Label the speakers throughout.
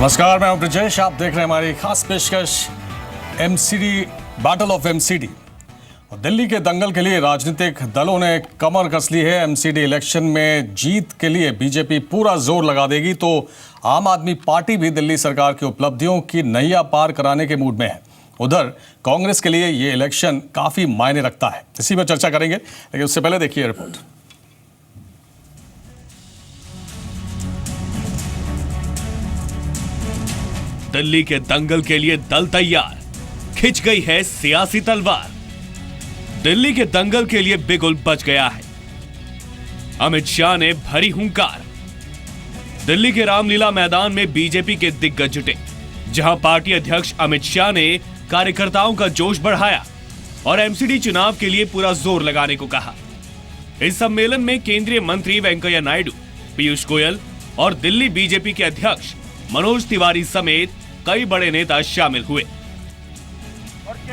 Speaker 1: नमस्कार, मैं हूं ब्रजेश। आप देख रहे हैं हमारी खास पेशकश MCD battle of MCD. Delhi के दंगल के लिए राजनीतिक दलों ने कमर कस ली है। एमसीडी इलेक्शन में जीत के लिए बीजेपी पूरा जोर लगा देगी तो आम आदमी पार्टी भी दिल्ली सरकार की उपलब्धियों की नैया पार कराने के मूड में है। उधर कांग्रेस के लिए ये इलेक्शन काफी मायने रखता है। इसी पर चर्चा करेंगे, लेकिन उससे पहले देखिए रिपोर्ट।
Speaker 2: दिल्ली के दंगल के लिए दल तैयार, खिंच गई है सियासी तलवार। दिल्ली के दंगल के लिए बिगुल बच गया है। अमित शाह ने भरी हुंकार। दिल्ली के रामलीला मैदान में बीजेपी के दिग्गज जुटे, जहां पार्टी अध्यक्ष अमित शाह ने कार्यकर्ताओं का जोश बढ़ाया और एमसीडी चुनाव के लिए पूरा जोर लगाने को कहा। इस सम्मेलन में केंद्रीय मंत्री वेंकैया नायडू, पीयूष गोयल और दिल्ली बीजेपी के अध्यक्ष मनोज तिवारी समेत कई बड़े नेता शामिल हुए।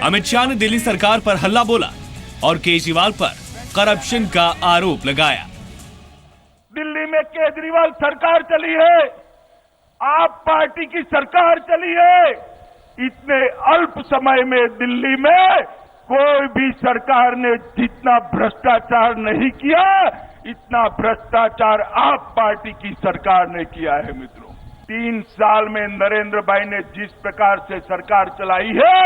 Speaker 2: अमित शाह ने दिल्ली सरकार पर हल्ला बोला और केजरीवाल पर करप्शन का आरोप लगाया।
Speaker 3: दिल्ली में केजरीवाल सरकार चली है, आप पार्टी की सरकार चली है। इतने अल्प समय में दिल्ली में कोई भी सरकार ने जितना भ्रष्टाचार नहीं किया, इतना भ्रष्टाचार आप पार्टी की सरकार ने किया है। मित्रों, 3 साल में नरेंद्र भाई ने जिस प्रकार से सरकार चलाई है,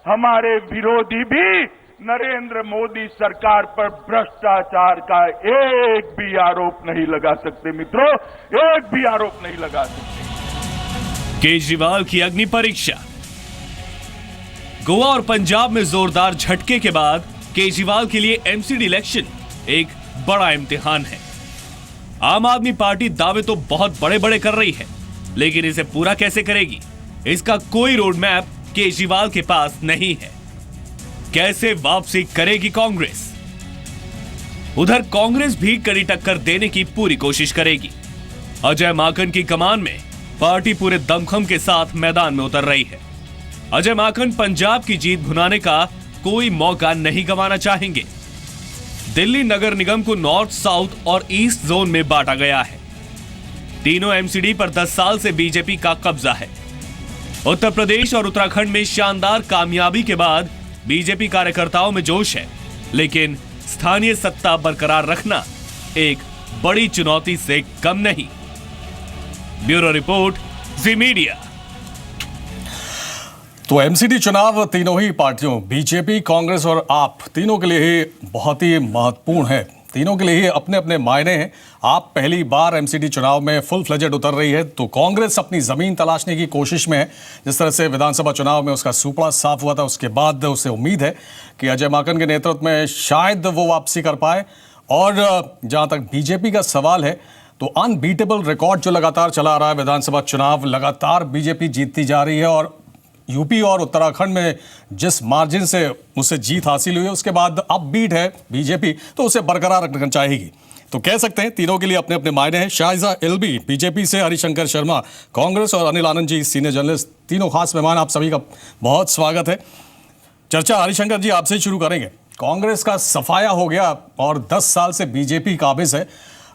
Speaker 3: हमारे विरोधी भी नरेंद्र मोदी सरकार पर भ्रष्टाचार का एक भी आरोप नहीं लगा सकते। मित्रों, एक भी आरोप नहीं लगा सकते।
Speaker 2: केजरीवाल की अग्नि परीक्षा। गोवा और पंजाब में जोरदार झटके के बाद केजरीवाल के लिए एमसीडी इलेक्शन एक बड़ा इम्तिहान है। आम आदमी पार्टी दावे तो बहुत बड़े बड़े कर रही है, लेकिन इसे पूरा कैसे करेगी, इसका कोई रोड मैप केजरीवाल के पास नहीं है। कैसे वापसी करेगी कांग्रेस? उधर कांग्रेस भी कड़ी टक्कर देने की पूरी कोशिश करेगी। अजय माकन की कमान में पार्टी पूरे दमखम के साथ मैदान में उतर रही है। अजय माकन पंजाब की जीत भुनाने का कोई मौका नहीं गंवाना चाहेंगे। दिल्ली नगर निगम को नॉर्थ, साउथ और ईस्ट जोन में बांटा गया है। तीनों एमसीडी पर 10 साल से बीजेपी का कब्जा है। उत्तर प्रदेश और उत्तराखंड में शानदार कामयाबी के बाद बीजेपी कार्यकर्ताओं में जोश है, लेकिन स्थानीय सत्ता बरकरार रखना एक बड़ी चुनौती से कम नहीं। ब्यूरो रिपोर्ट, जी मीडिया।
Speaker 1: तो एमसीडी चुनाव तीनों ही पार्टियों बीजेपी, कांग्रेस और आप तीनों के लिए ही बहुत ही महत्वपूर्ण है। तीनों के लिए ही अपने अपने मायने हैं। आप पहली बार एमसीडी चुनाव में फुल फ्लेजेड उतर रही है, तो कांग्रेस अपनी जमीन तलाशने की कोशिश में है। जिस तरह से विधानसभा चुनाव में उसका सुपड़ा साफ हुआ था, उसके बाद उसे उम्मीद है कि अजय माकन के नेतृत्व में शायद वो वापसी कर पाए। और जहां तक बीजेपी का सवाल है, तो अनबीटेबल रिकॉर्ड जो लगातार चला आ रहा है, विधानसभा चुनाव लगातार बीजेपी जीतती जा रही है और यूपी और उत्तराखंड में जिस मार्जिन से उसे जीत हासिल हुई है, उसके बाद अब बीट है बीजेपी, तो उसे बरकरार रखना चाहेगी। तो कह सकते हैं तीनों के लिए अपने अपने मायने हैं। शाहिजा एलबी बीजेपी से, हरिशंकर शर्मा कांग्रेस और अनिल आनंद जी सीनियर जर्नलिस्ट, तीनों खास मेहमान, आप सभी का बहुत स्वागत है। चर्चा हरिशंकर जी आपसे शुरू करेंगे। कांग्रेस का सफाया हो गया और 10 साल से बीजेपी काबिज है।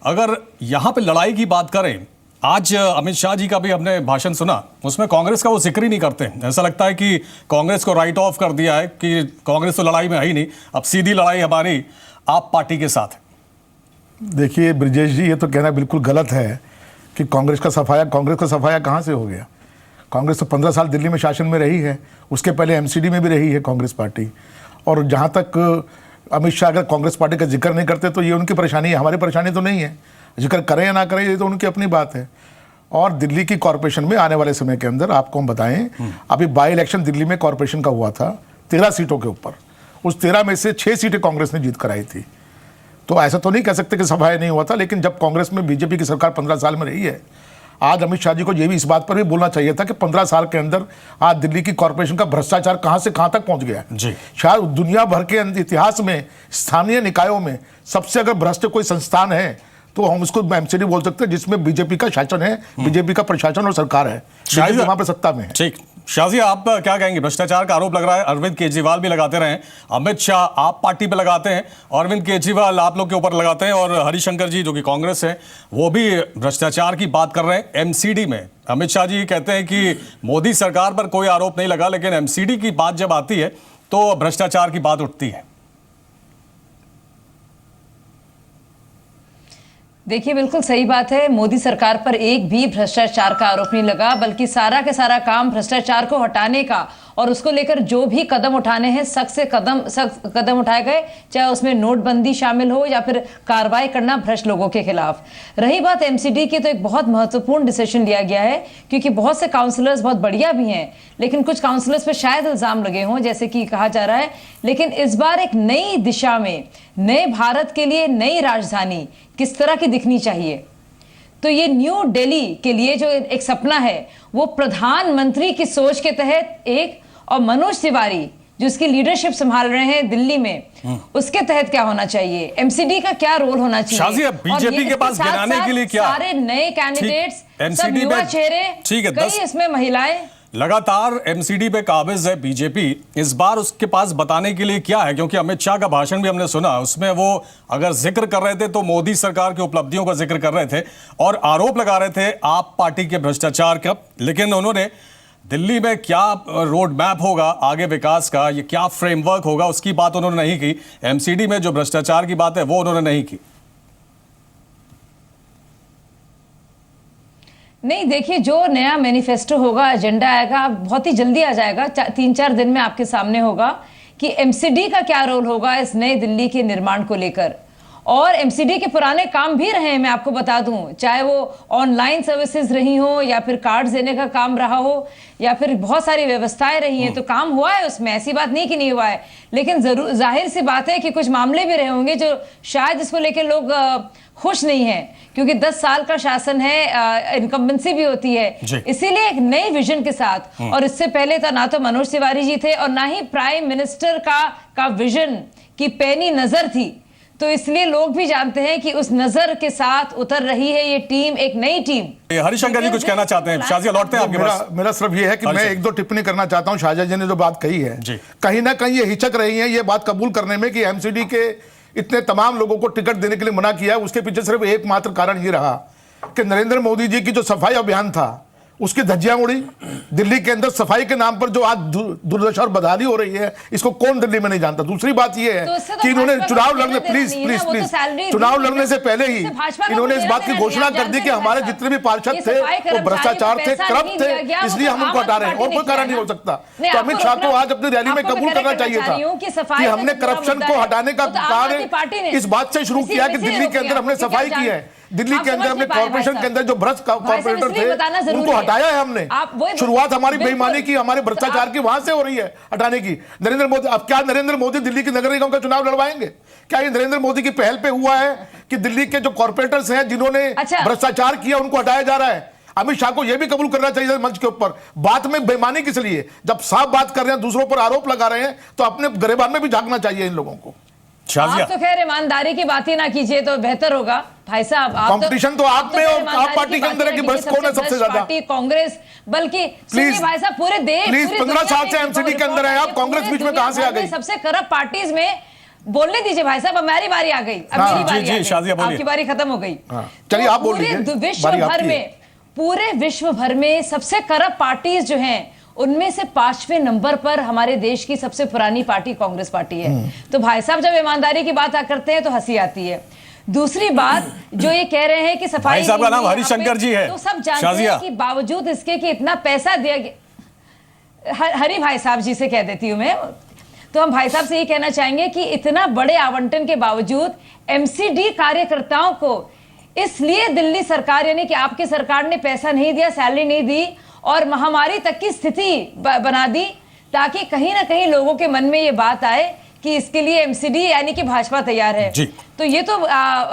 Speaker 1: अगर यहाँ पे लड़ाई की बात करें, आज अमित शाह जी का भी हमने भाषण सुना, उसमें कांग्रेस का वो जिक्र ही नहीं करते। ऐसा लगता है कि कांग्रेस को राइट ऑफ कर दिया है कि कांग्रेस तो लड़ाई में है ही नहीं, अब सीधी लड़ाई हमारी आप पार्टी के साथ है।
Speaker 4: देखिए ब्रजेश जी, ये तो कहना बिल्कुल गलत है कि कांग्रेस का सफाया कहाँ से हो गया। कांग्रेस तो 15 साल दिल्ली में शासन में रही है, उसके पहले एमसीडी में भी रही है कांग्रेस पार्टी। और जहाँ तक अमित शाह अगर कांग्रेस पार्टी का जिक्र नहीं करते तो ये उनकी परेशानी है, हमारी परेशानी तो नहीं है। जिक्र करें या ना करें, ये तो उनकी अपनी बात है। और दिल्ली की कॉरपोरेशन में आने वाले समय के अंदर आपको हम बताएं, अभी बाई इलेक्शन दिल्ली में कॉरपोरेशन का हुआ था 13 सीटों के ऊपर, उस 13 में से 6 सीटें कांग्रेस ने जीत कर आई थी। तो ऐसा तो नहीं कह सकते कि सफाया नहीं हुआ था, लेकिन जब कांग्रेस में बीजेपी की सरकार 15 साल में रही है, आज अमित शाह जी को ये भी इस बात पर भी बोलना चाहिए था कि 15 साल के अंदर आज दिल्ली की कॉरपोरेशन का भ्रष्टाचार कहां से कहां तक पहुंच गया है। शायद दुनिया भर के इतिहास में स्थानीय निकायों में सबसे अगर भ्रष्ट कोई संस्थान है तो हम उसको एमसीडी बोल सकते हैं, जिसमें बीजेपी का शासन है, बीजेपी का प्रशासन और सरकार है, शायद वहां पर सत्ता में है।
Speaker 1: ठीक। शाजी, आप क्या कहेंगे? भ्रष्टाचार का आरोप लग रहा है, अरविंद केजरीवाल भी लगाते रहे, अमित शाह आप पार्टी पे लगाते हैं, अरविंद केजरीवाल आप लोग के ऊपर लगाते हैं, और हरिशंकर जी जो कि कांग्रेस है वो भी भ्रष्टाचार की बात कर रहे हैं एमसीडी में। अमित शाह जी कहते हैं कि मोदी सरकार पर कोई आरोप नहीं लगा, लेकिन एमसीडी की बात जब आती है तो भ्रष्टाचार की बात उठती है।
Speaker 5: देखिए, बिल्कुल सही बात है। मोदी सरकार पर एक भी भ्रष्टाचार का आरोप नहीं लगा, बल्कि सारा के सारा काम भ्रष्टाचार को हटाने का और उसको लेकर जो भी कदम उठाने हैं सख्त कदम उठाए गए, चाहे उसमें नोटबंदी शामिल हो या फिर कार्रवाई करना भ्रष्ट लोगों के खिलाफ। रही बात एमसीडी की, तो एक बहुत महत्वपूर्ण डिसीजन लिया गया है, क्योंकि बहुत से काउंसलर्स बहुत बढ़िया भी हैं, लेकिन कुछ काउंसलर्स पे शायद इल्जाम लगे हों, जैसे कि कहा जा रहा है। लेकिन इस बार एक नई दिशा में, नए भारत के लिए नई राजधानी किस तरह की दिखनी चाहिए, तो ये न्यू दिल्ली के लिए जो एक सपना है वो प्रधानमंत्री की सोच के तहत एक, और मनोज तिवारी जो इसकी लीडरशिप संभाल रहे हैं दिल्ली में, उसके तहत क्या होना चाहिए, एमसीडी का क्या रोल होना चाहिए।
Speaker 1: बीजेपी के पास गिनाने के लिए क्या,
Speaker 5: सारे नए कैंडिडेट्स, सब युवा चेहरे,
Speaker 1: ठीक है,
Speaker 5: कई इसमें महिलाएं,
Speaker 1: लगातार एमसीडी पे काबिज है बीजेपी। इस बार उसके पास बताने के लिए क्या है? क्योंकि अमित शाह का भाषण भी हमने सुना, उसमें वो अगर जिक्र कर रहे थे तो मोदी सरकार की उपलब्धियों का जिक्र कर रहे थे और आरोप लगा रहे थे आप पार्टी के भ्रष्टाचार का, लेकिन उन्होंने दिल्ली में क्या रोड मैप होगा आगे विकास का, ये क्या फ्रेमवर्क होगा, उसकी बात उन्होंने नहीं की। एमसीडी में जो भ्रष्टाचार की बात है वो उन्होंने नहीं की।
Speaker 5: नहीं, देखिए, जो नया मैनिफेस्टो होगा, एजेंडा आएगा, बहुत ही जल्दी आ जाएगा, 3-4 दिन में आपके सामने होगा कि एमसीडी का क्या रोल होगा इस नई दिल्ली के निर्माण को लेकर। और एमसीडी के पुराने काम भी रहे हैं, मैं आपको बता दूं, चाहे वो ऑनलाइन सर्विसेज रही हो या फिर कार्ड देने का काम रहा हो या फिर बहुत सारी व्यवस्थाएं रही हैं, तो काम हुआ है उसमें, ऐसी बात नहीं कि नहीं हुआ है। लेकिन जरूर जाहिर सी बात है कि कुछ मामले भी रहे होंगे जो शायद इसको लेकर लोग खुश नहीं है, क्योंकि 10 साल का शासन है, इनकम्बेंसी भी होती है, इसीलिए एक नई विजन के साथ। और इससे पहले तो ना तो मनोज तिवारी जी थे और ना ही प्राइम मिनिस्टर का विजन की पैनी नजर थी, तो इसलिए लोग भी जानते हैं कि उस नजर के साथ उतर रही है ये टीम, एक नई टीम।
Speaker 1: हरिशंकर जी कुछ कहना चाहते हैं? शाजिया लौटते हैं आपके पास।
Speaker 4: मेरा सिर्फ ये है कि मैं एक दो टिप्पणी करना चाहता हूं। शाहजहां जी ने जो बात कही है, कहीं ना कहीं ये हिचक रही है ये बात कबूल करने में कि एमसीडी के इतने तमाम लोगों को टिकट देने के लिए मना किया। उसके पीछे सिर्फ एकमात्र कारण ये रहा कि नरेंद्र मोदी जी की जो सफाई अभियान था उसकी धज्जियां उड़ी। दिल्ली के अंदर सफाई के नाम पर जो आज दुर्दशा और बदहाली हो रही है, इसको कौन दिल्ली में नहीं जानता। दूसरी बात यह है कि इन्होंने चुनाव लड़ने, प्लीज चुनाव लड़ने से पहले ही इन्होंने इस बात की घोषणा कर दी कि हमारे जितने भी पार्षद थे वो भ्रष्टाचार थे, करप्ट थे, इसलिए हम उनको हटा रहे हैं, और कोई कारण नहीं हो सकता। तो अमित शाह को आज अपनी रैली में कबूल करना चाहिए था कि हमने करप्शन को हटाने का कार्य इस बात से शुरू किया कि दिल्ली के अंदर हमने सफाई की है, दिल्ली के अंदर हमने कॉर्पोरेशन के अंदर जो भ्रष्ट कॉर्पोरेटर थे उनको हटाया है हमने। शुरुआत हमारी बेईमानी की, हमारे भ्रष्टाचार की वहां से हो रही है, हटाने की। नरेंद्र मोदी, अब क्या नरेंद्र मोदी दिल्ली की नगर निगम का चुनाव लड़वाएंगे? क्या ये नरेंद्र मोदी की पहल पे हुआ है कि दिल्ली के जो कॉर्पोरेटर्स हैं जिन्होंने भ्रष्टाचार किया उनको हटाया जा रहा है? अमित शाह को यह भी कबूल करना चाहिए मंच के ऊपर। बात में बेईमानी किस लिए? जब साफ बात कर रहे हैं, दूसरों पर आरोप लगा रहे हैं, तो अपने गिरेबान में भी झांकना चाहिए इन लोगों को।
Speaker 5: आप तो खैर ईमानदारी की बात ही ना कीजिए तो बेहतर होगा भाई साहब।
Speaker 4: कंपटीशन तो आप में और आप पार्टी के अंदर है कि बस कौन है सबसे ज्यादा
Speaker 5: पार्टी, कांग्रेस, बल्कि
Speaker 4: प्लीज
Speaker 5: भाई साहब पूरे देश,
Speaker 4: प्लीज 15 साल से एमसीडी के अंदर है आप, कांग्रेस बीच में कहां से आ गई?
Speaker 5: सबसे करप्ट पार्टीज में बोलने दीजिए भाई साहब, अब मेरी बारी आ गई, अब मेरी बारी आ गई, आपकी बारी खत्म हो गई।
Speaker 4: चलिए आप बोल लीजिए।
Speaker 5: पूरे विश्व भर में सबसे करप्ट पार्टीज जो हैं उनमें से 5वें नंबर पर हमारे देश की सबसे पुरानी पार्टी कांग्रेस पार्टी है। तो भाई साहब जब ईमानदारी की बात करते हैं तो हंसी आती है। दूसरी बात जो ये कह रहे हैं कि सफाई
Speaker 1: साहब का नाम हरिशंकर जी है,
Speaker 5: तो सब जानते हैं कि बावजूद इसके कि इतना पैसा दिया गया, हरि भाई साहब जी से कह देती हूं मैं, तो हम भाई साहब से ये कहना चाहेंगे कि इतना बड़े आवंटन के बावजूद एमसीडी कार्यकर्ताओं को इसलिए दिल्ली सरकार यानी कि आपकी सरकार ने पैसा नहीं दिया, सैलरी नहीं दी और महामारी तक की स्थिति बना दी, ताकि कहीं ना कहीं लोगों के मन में ये बात आए कि इसके लिए एमसीडी यानी कि भाजपा तैयार है। तो ये तो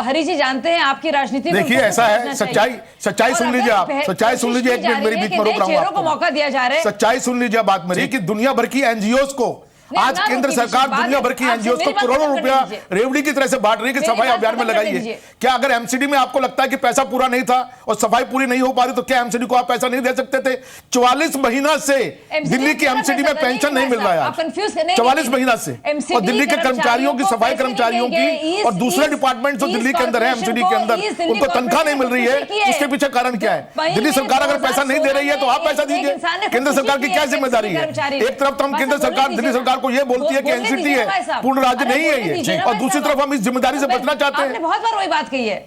Speaker 5: हरि जी जानते हैं आपकी राजनीति में।
Speaker 4: देखिए ऐसा है, सच्चाई सुन लीजिए आप, सच्चाई सुन लीजिए, एक मिनट मेरी बीच में रोक रहा हूं,
Speaker 5: को मौका दिया जा रहा है।
Speaker 4: सच्चाई सुन लीजिए बात मेरी कि दुनिया भर की एनजीओज को आज
Speaker 5: ना
Speaker 4: केंद्र
Speaker 5: रोकिए,
Speaker 4: सरकार
Speaker 5: बाद में
Speaker 4: दुनिया भर की
Speaker 5: आपसे
Speaker 4: एनजीओ को
Speaker 5: मेरी बात
Speaker 4: करोड़ों
Speaker 5: खत्म
Speaker 4: रुपया
Speaker 5: करने दीजिए।
Speaker 4: रेवड़ी की तरह से बांट रही है कि
Speaker 5: मेरी
Speaker 4: सफाई
Speaker 5: बात
Speaker 4: अभियान में
Speaker 5: खत्म करने
Speaker 4: लगाइए।
Speaker 5: दीजिए।
Speaker 4: क्या अगर एमसीडी में आपको लगता है कि पैसा पूरा नहीं था और सफाई पूरी नहीं हो पा रही, तो क्या एमसीडी को आप पैसा नहीं दे सकते थे? 44 महीना से दिल्ली की एमसीडी में पेंशन नहीं मिल रहा है
Speaker 5: आप कंफ्यूज करने
Speaker 4: 44 महीना से।
Speaker 5: MCD
Speaker 4: और दिल्ली के कर्मचारियों की, सफाई कर्मचारियों की और दूसरे डिपार्टमेंट जो दिल्ली के अंदर है एमसीडी के अंदर, उनको तनख्वाह नहीं मिल रही है। इसके पीछे कारण क्या है? दिल्ली सरकार अगर पैसा नहीं दे रही है तो आप पैसा दीजिए। केंद्र सरकार की क्या जिम्मेदारी है? एक तरफ तो हम केंद्र सरकार, दिल्ली सरकार को यह बोलती है कि एनसीटी है, पूर्ण राज्य नहीं है ये, और दूसरी तरफ हम इस जिम्मेदारी से बचना चाहते
Speaker 5: आपने
Speaker 4: हैं।
Speaker 5: बहुत बार वही बात कही है।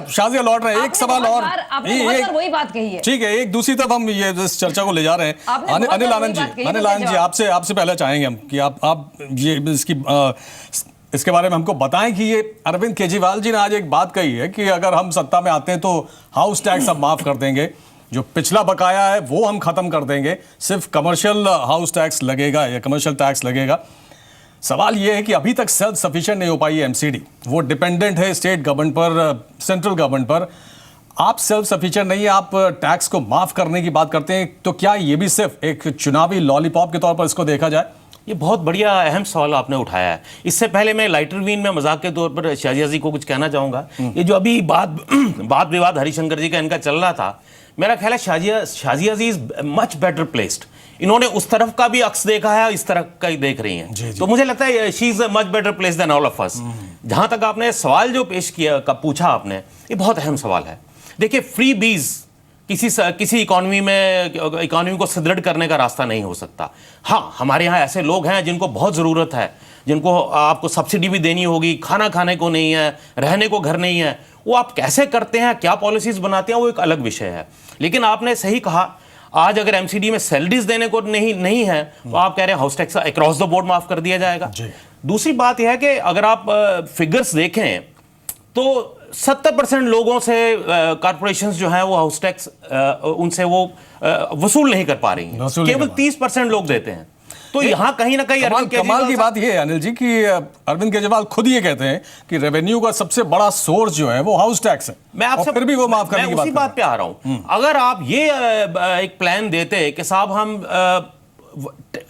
Speaker 1: शाजिया लौट रहे हैं। एक सवाल और,
Speaker 5: वही बात कही है।
Speaker 1: ठीक है, एक दूसरी तरफ हम ये इस चर्चा को ले जा रहे हैं। अनिल आनंद जी, आपसे पहले चाहेंगे हम कि आप ये इसके बारे में हमको बताएं कि ये अरविंद केजरीवाल जी ने आज एक बात कही है कि अगर हम सत्ता में आते हैं तो हाउस टैक्स हम माफ कर देंगे, जो पिछला बकाया है वो हम खत्म कर देंगे, सिर्फ कमर्शियल हाउस टैक्स लगेगा या कमर्शियल टैक्स लगेगा। सवाल ये है कि अभी तक सेल्फ सफिशिएंट नहीं हो पाई है एमसीडी, वो डिपेंडेंट है स्टेट गवर्नमेंट पर, सेंट्रल गवर्नमेंट पर। आप सेल्फ सफिशिएंट नहीं है, आप टैक्स को माफ करने की बात करते हैं, तो क्या ये भी सिर्फ एक चुनावी लॉलीपॉप के तौर पर इसको देखा जाए?
Speaker 6: ये बहुत बढ़िया अहम सवाल आपने उठाया है। इससे पहले मैं लाइटर वीन में मजाक के तौर पर शाजिया जी को कुछ कहना चाहूँगा। ये जो अभी बात विवाद हरिशंकर जी का इनका चल रहा था, मेरा ख्याल है शाजिया जी इज मच बेटर प्लेस्ड। इन्होंने उस तरफ का भी अक्स देखा है, इस तरफ का ही देख रही हैं। तो मुझे लगता है she is much better place than all of us. जहां तक आपने सवाल जो पेश किया का पूछा आपने, ये बहुत अहम सवाल है। देखिए, फ्री बीज किसी इकोनॉमी को सुदृढ़ करने का रास्ता नहीं हो सकता। हाँ, हमारे यहाँ ऐसे लोग हैं जिनको बहुत ज़रूरत है, जिनको आपको सब्सिडी भी देनी होगी, खाना खाने को नहीं है, रहने को घर नहीं है। वो आप कैसे करते हैं, क्या पॉलिसीज बनाते हैं, वो एक अलग विषय है। लेकिन आपने सही कहा, आज अगर एमसीडी में सैलरीज देने को नहीं है तो आप कह रहे हैं house tax across the board माफ कर दिया जाएगा। दूसरी बात यह है कि अगर आप फिगर्स देखें तो 70% लोगों से कॉर्पोरेशंस जो हैं वो हाउस टैक्स उनसे वो वसूल नहीं कर पा रही हैं, केवल 30% लोग देते हैं। तो यहाँ कहीं ना कहीं
Speaker 1: कमाल की बात यह है अनिल जी कि अरविंद केजरीवाल खुद ये कहते हैं कि रेवेन्यू का सबसे बड़ा सोर्स जो है वो हाउस टैक्स है।
Speaker 6: मैं आपसे
Speaker 1: फिर भी वो माफ करने की
Speaker 6: उसी बात पे आ रहा हूँ। अगर आप ये एक प्लान देते कि साहब हम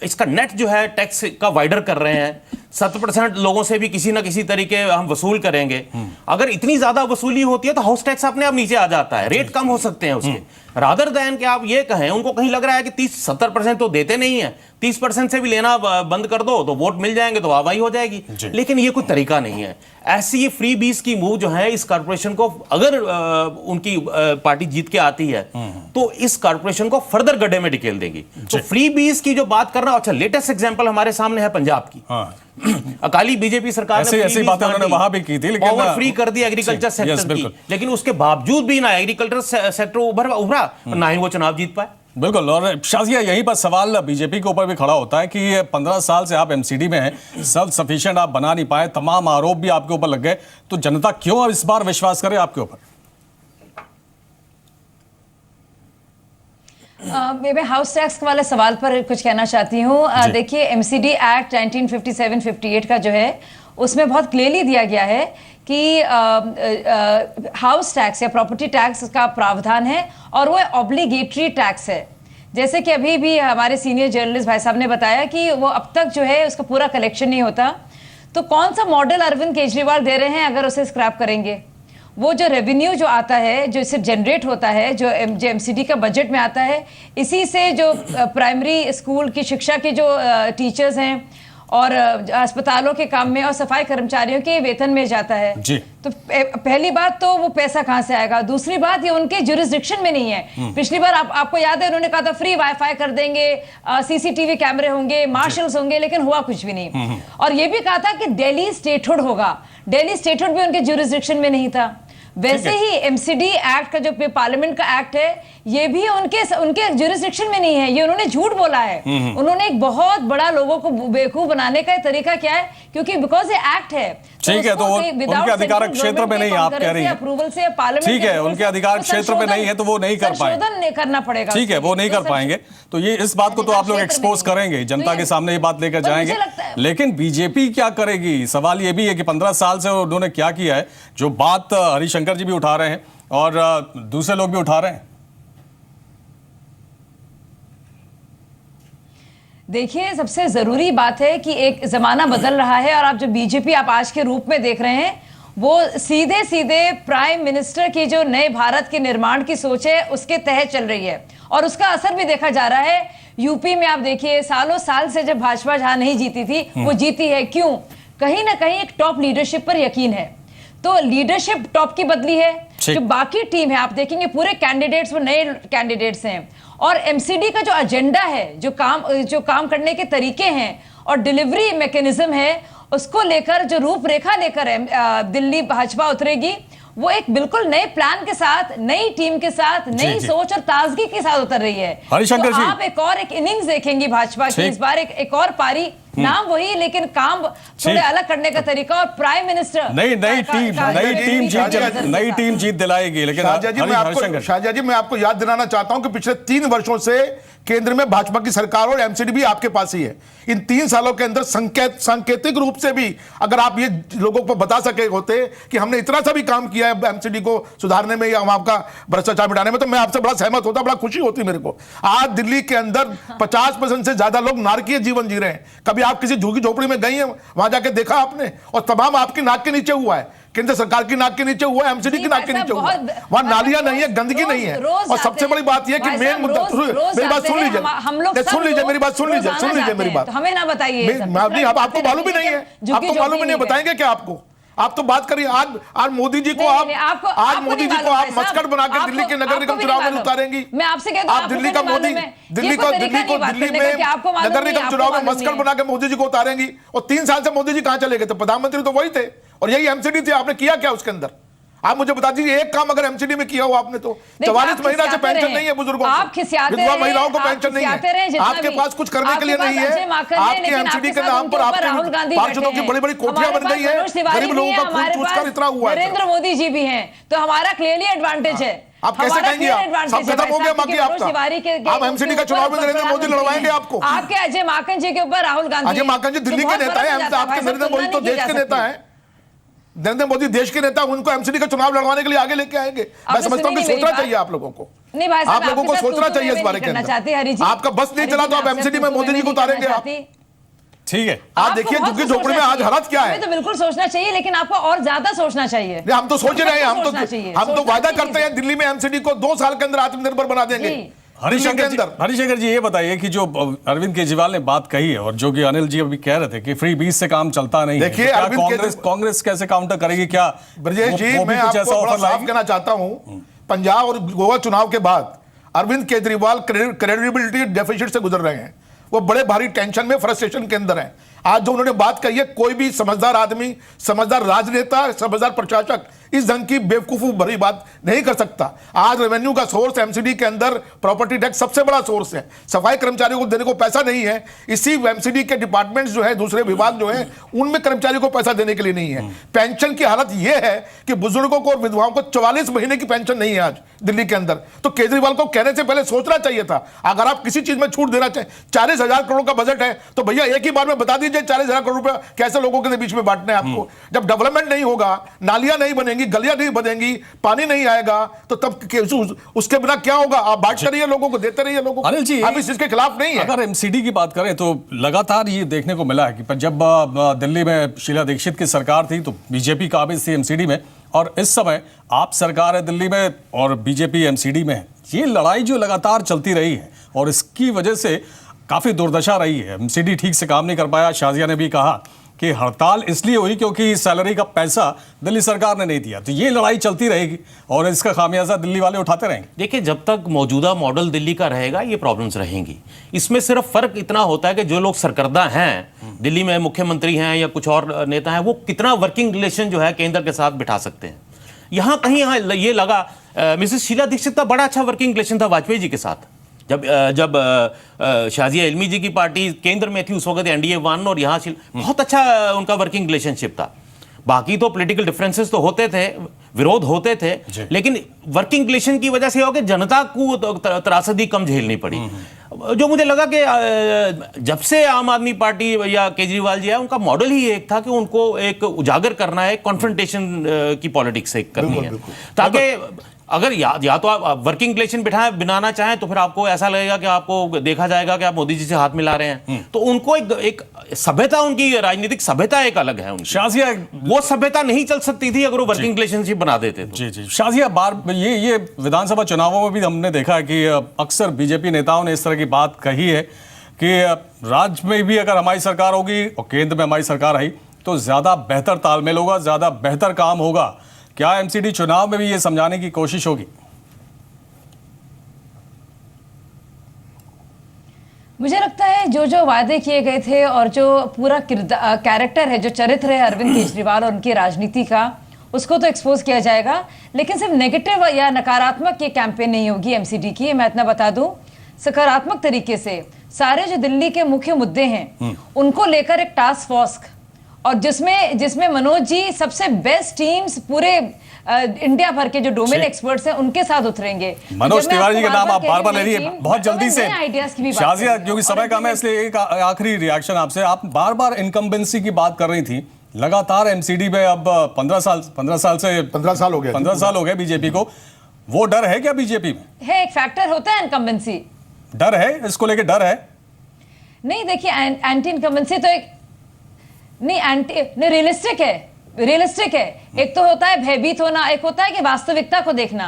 Speaker 6: इसका नेट जो है टैक्स का वाइडर कर रहे हैं, 70% लोगों से भी किसी ना किसी तरीके हम वसूल करेंगे। अगर इतनी ज्यादा वसूली होती है तो हाउस टैक्स अपने आप नीचे आ जाता है, रेट कम हो सकते हैं उसके। रादर दैन कि आप ये कहें, उनको कहीं लग रहा है कि 30-70% तो देते नहीं है, 30% से भी लेना बंद कर दो तो वोट मिल जाएंगे, तो वाहवाही हो जाएगी। लेकिन ये कोई तरीका नहीं है। ऐसी ये फ्री बीज की मूव जो है, इस कॉर्पोरेशन को अगर उनकी पार्टी जीत के आती है तो इस कॉर्पोरेशन को फर्दर गड्ढे में ढकेल देगी। तो फ्री बीज की जो बात कर रहा हूं, अच्छा लेटेस्ट एग्जांपल हमारे सामने है पंजाब की। अकाली बीजेपी सरकार ने
Speaker 1: ऐसी बातें उन्होंने वहां भी की थी, लेकिन
Speaker 6: पावर फ्री कर दी एग्रीकल्चर सेक्टर की, लेकिन उसके बावजूद भी ना एग्रीकल्चर सेक्टर उभरा, ना ही वो चुनाव जीत पाए।
Speaker 1: बिल्कुल। और शाजिया, यहीं पर सवाल बीजेपी के ऊपर भी खड़ा होता है कि 15 साल से आप एमसीडी में हैं, सेल्फ सफिशिएंट आप बना नहीं पाए, तमाम आरोप भी आपके ऊपर लग गए, तो जनता क्यों इस बार विश्वास करे आपके ऊपर?
Speaker 5: मैं हाउस टैक्स वाले सवाल पर कुछ कहना चाहती हूँ। देखिए, एमसीडी एक्ट 1957-58 का जो है उसमें बहुत क्लियरली दिया गया है कि हाउस टैक्स या प्रॉपर्टी टैक्स का प्रावधान है और वो ऑब्लिगेटरी टैक्स है। जैसे कि अभी भी हमारे सीनियर जर्नलिस्ट भाई साहब ने बताया कि वो अब तक जो है उसका पूरा कलेक्शन नहीं होता। तो कौन सा मॉडल अरविंद केजरीवाल दे रहे हैं अगर उसे स्क्रैप करेंगे? वो जो रेवेन्यू जो आता है, जो इससे जनरेट होता है, जो एमसीडी का बजट में आता है, इसी से जो प्राइमरी स्कूल की शिक्षा के जो टीचर्स हैं और अस्पतालों के काम में और सफाई कर्मचारियों के वेतन में जाता है
Speaker 1: जी।
Speaker 5: तो पहली बात तो वो पैसा कहां से आएगा? दूसरी बात, ये उनके जुरिस्डिक्शन में नहीं है। पिछली बार आपको याद है उन्होंने कहा था फ्री वाईफाई कर देंगे, सीसीटीवी कैमरे होंगे, मार्शल्स होंगे, लेकिन हुआ कुछ भी नहीं। और ये भी कहा था कि दिल्ली स्टेटहुड होगा, दिल्ली स्टेटहुड भी उनके जुरिस्डिक्शन में नहीं था। वैसे ही एमसीडी एक्ट का जो पार्लियामेंट का एक्ट है, ये भी उनके जुरिस्डिक्शन में नहीं है। ये उन्होंने झूठ बोला है। उन्होंने एक बहुत बड़ा लोगों को बेवकूफ बनाने का तरीका क्या है, क्योंकि बिकॉज ये एक्ट है।
Speaker 1: ठीक है, तो उनके अधिकार क्षेत्र में नहीं, आप कह रही हैं
Speaker 5: अप्रूवल से पार्लियामेंट,
Speaker 1: ठीक है, उनके अधिकार क्षेत्र में नहीं है तो वो नहीं कर पाएंगे,
Speaker 5: संशोधन करना पड़ेगा।
Speaker 1: ठीक है, वो नहीं कर पाएंगे। तो ये इस बात को तो आप लोग एक्सपोज करेंगे, जनता के सामने ये बात लेकर जाएंगे। लेकिन बीजेपी क्या करेगी? सवाल ये भी है कि 15 साल से उन्होंने क्या किया है, जो बात हरिशंकर जी भी उठा रहे हैं और दूसरे लोग भी उठा रहे हैं।
Speaker 5: देखिए, सबसे जरूरी बात है कि एक जमाना बदल रहा है और आप जो बीजेपी आप आज के रूप में देख रहे हैं वो सीधे सीधे प्राइम मिनिस्टर की जो नए भारत के निर्माण की सोच है उसके तहत चल रही है और उसका असर भी देखा जा रहा है। यूपी में आप देखिए, सालों साल से जब भाजपा जहां नहीं जीती थी वो जीती है। क्यों? कहीं ना कहीं एक टॉप लीडरशिप पर यकीन है। तो लीडरशिप टॉप की बदली है। जो बाकी टीम है आप देखेंगे पूरे कैंडिडेट्स वो नए कैंडिडेट्स हैं और एमसीडी का जो एजेंडा है, जो काम करने के तरीके हैं और डिलीवरी मैकेनिज्म है, उसको लेकर जो रूपरेखा लेकर दिल्ली भाजपा उतरेगी वो एक बिल्कुल नए प्लान के साथ, नई टीम के साथ, नई सोच और ताजगी के साथ उतर रही है।
Speaker 1: हरिशंकर
Speaker 5: तो
Speaker 1: जी,
Speaker 5: आप एक इनिंग्स देखेंगी भाजपा की इस बार, एक और पारी, नाम वही लेकिन काम थोड़े अलग करने का तरीका और प्राइम मिनिस्टर
Speaker 1: नई टीम जीत दिलाएगी। लेकिन
Speaker 4: शाहजहा जी मैं आपको याद दिलाना चाहता हूं कि पिछले 3 वर्षों से केंद्र में भाजपा की सरकार और एमसीडी भी आपके पास ही है। इन 3 सालों के अंदर सांकेतिक रूप से भी अगर आप ये लोगों को बता सके होते कि हमने इतना सा भी काम किया है एमसीडी को सुधारने में या आपका भ्रष्टाचार मिटाने में, तो मैं आपसे बड़ा सहमत होता, बड़ा खुशी होती मेरे को। आज दिल्ली के अंदर 50% से ज्यादा लोग नारकीय जीवन जी रहे हैं। कभी आप किसी झुग्गी झोपड़ी में गई हैं, वहां जाके देखा आपने? और तमाम आपकी नाक के नीचे हुआ है, केंद्र सरकार की नाक के नीचे हुआ है, एमसीडी की नाक के नीचे हुआ है। वहां नालियां नहीं है, गंदगी नहीं है। और सबसे बड़ी बात यह कि मेन मुद्दा, मेरी बात सुन लीजिए, मेरी बात सुन लीजिए मेरी बात।
Speaker 5: हमें ना बताइए,
Speaker 4: आपको मालूम भी नहीं है, आपको मालूम भी नहीं, बताएंगे क्या आपको? आप तो बात करिए। आज मोदी जी को आप मस्कट बना के दिल्ली के नगर निगम चुनाव में उतारेंगी।
Speaker 5: मैं आपसे कहता हूं,
Speaker 4: आप दिल्ली में नगर निगम चुनाव में मस्कट बना के मोदी जी को उतारेंगी। और 3 साल से मोदी जी कहां चले गए थे? प्रधानमंत्री तो वही थे और यही एमसीडी थी। आपने किया क्या उसके अंदर? आप मुझे बता दीजिए एक काम अगर एमसीडी में किया हो आपने तो। 44 महीना से पेंशन नहीं है बुजुर्गों को, विधवा महिलाओं को पेंशन नहीं है। आपके पास कुछ करने के लिए नहीं है। आपके एमसीडी के नाम पर आपके पार्षदों की बड़ी बड़ी कोठियां बन गई है, गरीब लोगों का खून चूसकर इतना हुआ है।
Speaker 5: नरेंद्र मोदी जी भी हैं, तो हमारा क्लियरली एडवांटेज है।
Speaker 4: आप कैसे कहेंगे? आप सब खत्म हो गया बाकी आपका। आप एमसीडी का चुनाव में नरेंद्र मोदी लड़वाएंगे आपको।
Speaker 5: आपके अजय माकन जी के ऊपर राहुल गांधी।
Speaker 4: अजय माकन जी दिल्ली के नेता है, आपके नरेंद्र मोदी तो देश के नेता है। नरेंद्र मोदी देश के नेता, उनको एमसीडी का चुनाव लड़वाने के लिए आगे लेके आएंगे। मैं समझता हूं कि सोचना चाहिए आप लोगों को।
Speaker 5: नहीं भाई साहब,
Speaker 4: आप लोगों को सोचना चाहिए इस बारे के अंदर। आपका बस नहीं चला तो आप एमसीडी में मोदी जी को उतारेंगे आप।
Speaker 1: ठीक है,
Speaker 4: आप देखिए झुग्गी झोपड़ी में आज हालत क्या है।
Speaker 5: तो बिल्कुल सोचना चाहिए, लेकिन आपको और ज्यादा सोचना चाहिए।
Speaker 4: हम तो सोच रहे हैं, हम तो वादा करते हैं दिल्ली में एमसीडी को 2 साल के अंदर आत्मनिर्भर बना देंगे।
Speaker 1: हरिशंकर जी ये बताइए कि जो अरविंद केजरीवाल ने बात कही है और जो कि अनिल जी अभी कह रहे थे कि फ्री बीज से काम चलता नहीं है,
Speaker 4: देखिए
Speaker 1: कांग्रेस कैसे काउंटर करेगी? क्या
Speaker 4: ब्रजेश जी, मैं आपको बड़ा साफ कहना चाहता हूं, पंजाब और गोवा चुनाव के बाद अरविंद केजरीवाल क्रेडिबिलिटी डेफिसिट से गुजर रहे हैं। वो बड़े भारी टेंशन में, फ्रस्ट्रेशन के अंदर हैं। आज जो उन्होंने बात कही है, कोई भी समझदार आदमी, समझदार राजनेता, समझदार प्रशासक इस ढंग की बेवकूफी भरी बात नहीं कर सकता। आज रेवेन्यू का सोर्स एमसीडी के अंदर प्रॉपर्टी टैक्स सबसे बड़ा सोर्स है। सफाई कर्मचारियों को देने को पैसा नहीं है। इसी एमसीडी के डिपार्टमेंट्स जो है, दूसरे विभाग जो है, उनमें कर्मचारियों को पैसा देने के लिए नहीं है। पेंशन की हालत यह है कि बुजुर्गों को और विधवाओं को 44 महीने की पेंशन नहीं है आज दिल्ली के अंदर। तो केजरीवाल को कहने से पहले सोचना चाहिए था। अगर आप किसी चीज में छूट देना चाहें, 40,000 करोड़ का बजट है, तो भैया एक ही बार में बता दीजिए 40,000 करोड़ रुपया कैसे लोगों के बीच में बांटने हैं आपको। जब डेवलपमेंट नहीं होगा, नालियां नहीं बनेंगी, गलियां नहीं बनेंगी, पानी नहीं आएगा, तो तब उसके बिना क्या होगा? आप बांट करिए लोगों को, देते रहिए लोगों को।
Speaker 1: अनिल जी,
Speaker 4: हम इस चीज के खिलाफ नहीं है।
Speaker 1: अगर एमसीडी की बात करें तो लगातार ये देखने को मिला है कि जब दिल्ली में शीला दीक्षित की सरकार थी तो बीजेपी काबिज थी एमसीडी में, और इस समय आप सरकार है दिल्ली में और बीजेपी एमसीडी में है। ये लड़ाई जो लगातार चलती रही है और इसकी वजह से काफी दुर्दशा रही है। एमसीडी ठीक से काम नहीं कर पाया। शाजिया ने भी कहा कि हड़ताल इसलिए हुई क्योंकि सैलरी का पैसा दिल्ली सरकार ने नहीं दिया। तो ये लड़ाई चलती रहेगी और इसका खामियाजा दिल्ली वाले उठाते रहेंगे।
Speaker 6: देखिए, जब तक मौजूदा मॉडल दिल्ली का रहेगा ये प्रॉब्लम्स रहेंगी। इसमें सिर्फ फर्क इतना होता है कि जो लोग सरकर्दा हैं, दिल्ली में मुख्यमंत्री हैं या कुछ और नेता हैं, वो कितना वर्किंग रिलेशन जो है केंद्र के साथ बिठा सकते हैं। यहाँ कहीं ये लगा मिसेस शीला दीक्षित का बड़ा अच्छा वर्किंग रिलेशन था वाजपेयी जी के साथ। जब शाजिया इल्मी जी की पार्टी केंद्र में थी उस वक्त एनडीए 1 और यहाँ बहुत अच्छा उनका वर्किंग रिलेशनशिप था। बाकी तो पॉलिटिकल डिफरेंसेस तो होते थे, विरोध होते थे, लेकिन वर्किंग रिलेशन की वजह से हो कि जनता को त्रासदी कम झेलनी पड़ी। जो मुझे लगा कि जब से आम आदमी पार्टी या केजरीवाल जी है, उनका मॉडल ही एक था कि उनको एक उजागर करना है, कॉन्फ्रंटेशन की पॉलिटिक्स एक करनी है, ताकि अगर या तो आप वर्किंग रिलेशन बनाना चाहें तो फिर आपको ऐसा लगेगा कि आपको देखा जाएगा कि आप मोदी जी से हाथ मिला रहे हैं। तो उनको एक सभ्यता, उनकी राजनीतिक सभ्यता एक अलग है उनकी।
Speaker 1: शाजिया,
Speaker 6: वो सभ्यता नहीं चल सकती थी अगर वो वर्किंग रिलेशनशिप बना देते तो।
Speaker 1: जी जी शाजिया, ये विधानसभा चुनावों में भी हमने देखा है कि अक्सर बीजेपी नेताओं ने इस तरह की बात कही है कि राज्य में भी अगर हमारी सरकार होगी और केंद्र में हमारी सरकार आई तो ज्यादा बेहतर तालमेल होगा, ज्यादा बेहतर काम होगा। क्या एमसीडी चुनाव में भी ये समझाने की कोशिश होगी?
Speaker 5: मुझे लगता है जो जो वादे किए गए थे और जो पूरा कैरेक्टर है, जो चरित्र है अरविंद केजरीवाल और उनकी राजनीति का, उसको तो एक्सपोज किया जाएगा। लेकिन सिर्फ नेगेटिव या नकारात्मक ये कैंपेन नहीं होगी एमसीडी की, मैं इतना बता दूं। सकारात्मक तरीके से सारे जो दिल्ली के मुख्य मुद्दे हैं उनको लेकर एक टास्क फोर्स, और जिसमें मनोज जी सबसे बेस्ट टीम्स पूरे इंडिया भर के जो डोमेन एक्सपर्ट्स हैं उनके साथ उतरेंगे।
Speaker 1: मनोज तिवारी जी का नाम आप बार-बार ले रही है बहुत जल्दी से।
Speaker 5: आइडियाज की भी
Speaker 1: शाजिया, क्योंकि समय कम है इसलिए एक आखिरी रिएक्शन आपसे। आप बार-बार इनकम्बेंसी की बात कर रही थी, लगातार एमसीडी में अब 15 साल हो गए बीजेपी को। वो डर है क्या बीजेपी में?
Speaker 5: है, एक फैक्टर होता है इनकम्बेंसी।
Speaker 1: डर है, इसको लेके डर है?
Speaker 5: नहीं, देखिए एंटी इनकम्बेंसी तो एक नहीं रियलिस्टिक है। एक तो होता है भयभीत होना, एक होता है कि वास्तविकता को देखना।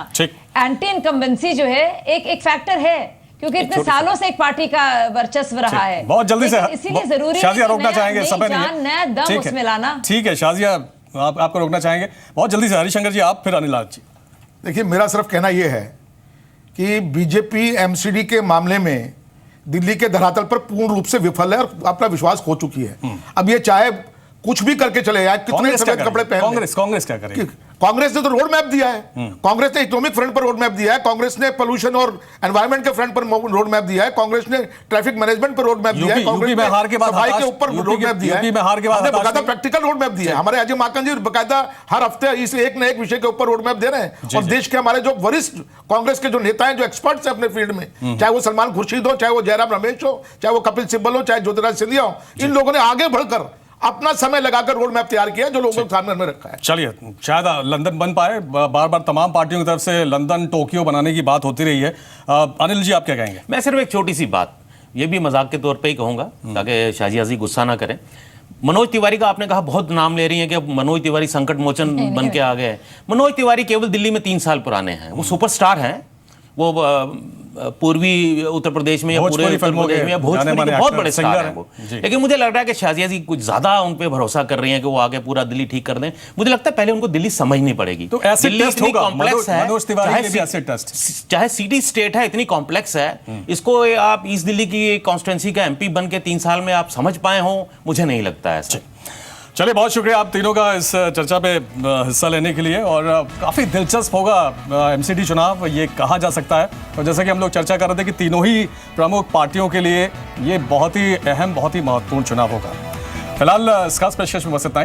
Speaker 5: एंटी इनकम्बेंसी जो है एक फैक्टर है, क्योंकि इतने सालों से एक पार्टी का वर्चस्व रहा है।
Speaker 1: बहुत जल्दी से
Speaker 5: इसीलिए जरूरी
Speaker 1: शाजिया रोकना चाहेंगे, समय नहीं है।
Speaker 5: नया दम उसमें लाना।
Speaker 1: ठीक है शाजिया, आपको रोकना चाहेंगे बहुत जल्दी से। हरिशंकर जी, आप फिर अनिल जी।
Speaker 4: देखिए, मेरा सिर्फ कहना यह है कि बीजेपी एमसीडी के मामले में दिल्ली के धरातल पर पूर्ण रूप से विफल है और अपना विश्वास खो चुकी है। अब ये चाहे कुछ भी करके चले जाए, कितने सफेद कपड़े पहन,
Speaker 1: कांग्रेस क्या करेगी?
Speaker 4: कांग्रेस ने तो रोड मैप दिया है। कांग्रेस ने इकोनॉमिक फ्रंट पर रोड मैप दिया है, कांग्रेस ने पोल्यूशन और एनवायरमेंट के फ्रंट पर रोड मैप दिया है, कांग्रेस ने ट्रैफिक मैनेजमेंट पर रोड मैप दिया है, कांग्रेस ने सफाई के ऊपर रोड मैप दिया है, बकायदा प्रैक्टिकल रोड मैप दिया है। हमारे अजय माकन जी बकायदा हर हफ्ते इस एक न एक विषय के ऊपर रोड मैप दे रहे हैं। और देश के हमारे जो वरिष्ठ कांग्रेस के जो नेता हैं, जो एक्सपर्ट्स हैं अपने फील्ड में, चाहे वो सलमान खुर्शीद हो, चाहे वो जयराम रमेश हो, चाहे वो कपिल सिब्बल हो, चाहे ज्योतिराज सिंधिया हो, इन लोगों ने आगे बढ़कर अपना समय लगाकर रोड मैप तैयार किया जो लोगों के सामने में रखा है।
Speaker 1: चलिए, शायद लंदन बन पाए। बार बार तमाम पार्टियों की तरफ से लंदन, टोक्यो बनाने की बात होती रही है। अनिल जी, आप क्या कहेंगे?
Speaker 6: मैं सिर्फ एक छोटी सी बात, ये भी मजाक के तौर पे ही कहूंगा ताकि शाजिया जी गुस्सा ना करें। मनोज तिवारी का आपने कहा, बहुत नाम ले रही हैं कि अब मनोज तिवारी संकट मोचन बन के आ गए। मनोज तिवारी केवल दिल्ली में 3 साल पुराने हैं, वो सुपरस्टार हैं। वो पूर्वी उत्तर प्रदेश में या पूरे उत्तर प्रदेश में भोजपुरी के बहुत बड़े स्टार हैं वो। लेकिन मुझे लग रहा है कि शाजिया जी कुछ ज्यादा उन पे भरोसा कर रही हैं कि वो आगे पूरा दिल्ली ठीक कर दें। मुझे लगता है पहले उनको दिल्ली समझनी पड़ेगी।
Speaker 1: तो एसिड टेस्ट होगा,
Speaker 6: कॉम्प्लेक्स है,
Speaker 1: मनोज तिवारी के भी एसिड टेस्ट,
Speaker 6: चाहे सिटी स्टेट है, इतनी कॉम्प्लेक्स है, इसको आप ईस्ट दिल्ली की कॉन्स्टिट्यूंसी का एमपी बन के 3 साल में आप समझ पाए हो, मुझे नहीं लगता है ऐसा।
Speaker 1: चलिए, बहुत शुक्रिया आप तीनों का इस चर्चा पे हिस्सा लेने के लिए। और काफ़ी दिलचस्प होगा एमसीडी चुनाव, ये कहा जा सकता है। और जैसा कि हम लोग चर्चा कर रहे थे कि तीनों ही प्रमुख पार्टियों के लिए ये बहुत ही अहम, बहुत ही महत्वपूर्ण चुनाव होगा। फिलहाल इसका स्पेशल में बस इतना ही।